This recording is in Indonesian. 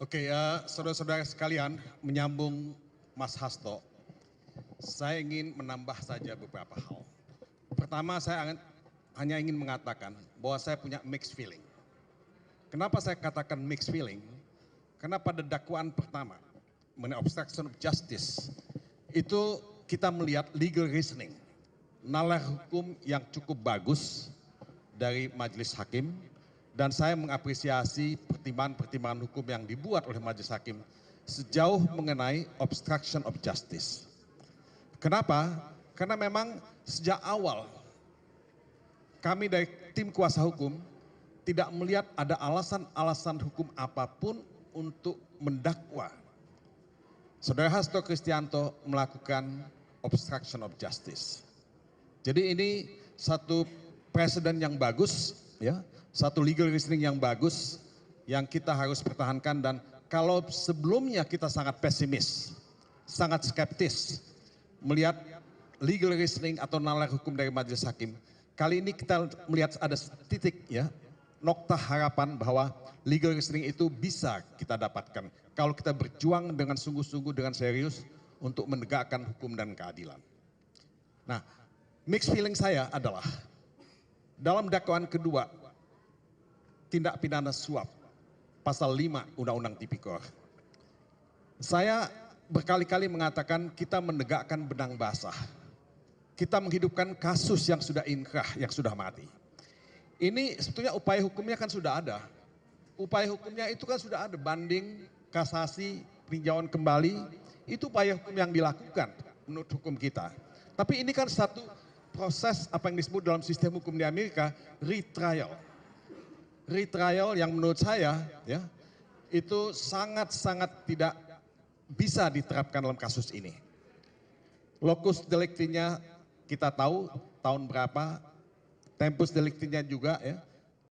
Oke, saudara-saudara sekalian, menyambung Mas Hasto, saya ingin menambah saja beberapa hal. Pertama, hanya ingin mengatakan bahwa saya punya mixed feeling. Kenapa saya katakan mixed feeling? Karena pada dakwaan pertama, mengenai obstruction of justice, itu kita melihat legal reasoning, nalar hukum yang cukup bagus dari majelis hakim, dan saya mengapresiasi pertimbangan-pertimbangan hukum yang dibuat oleh majelis hakim sejauh mengenai obstruction of justice. Kenapa? Karena memang sejak awal kami dari tim kuasa hukum tidak melihat ada alasan-alasan hukum apapun untuk mendakwa Saudara Hasto Kristianto melakukan obstruction of justice. Jadi ini satu presiden yang bagus, ya, satu legal reasoning yang bagus yang kita harus pertahankan. Dan kalau sebelumnya kita sangat pesimis, sangat skeptis melihat legal reasoning atau nalar hukum dari majelis hakim, kali ini kita melihat ada titik, ya, nokta harapan bahwa legal reasoning itu bisa kita dapatkan kalau kita berjuang dengan sungguh-sungguh, dengan serius untuk menegakkan hukum dan keadilan. Nah, mixed feeling saya adalah dalam dakwaan kedua, tindak pidana suap, pasal 5 Undang-Undang Tipikor. Saya berkali-kali mengatakan kita menegakkan benang basah. Kita menghidupkan kasus yang sudah inkrah, yang sudah mati. Ini sebetulnya upaya hukumnya kan sudah ada. Upaya hukumnya itu kan sudah ada, banding, kasasi, peninjauan kembali, itu upaya hukum yang dilakukan menurut hukum kita. Tapi ini kan satu proses apa yang disebut dalam sistem hukum di Amerika, retrial. Retrial yang menurut saya, ya, itu sangat-sangat tidak bisa diterapkan dalam kasus ini. Locus delictinya kita tahu tahun berapa, tempus delictinya juga, ya.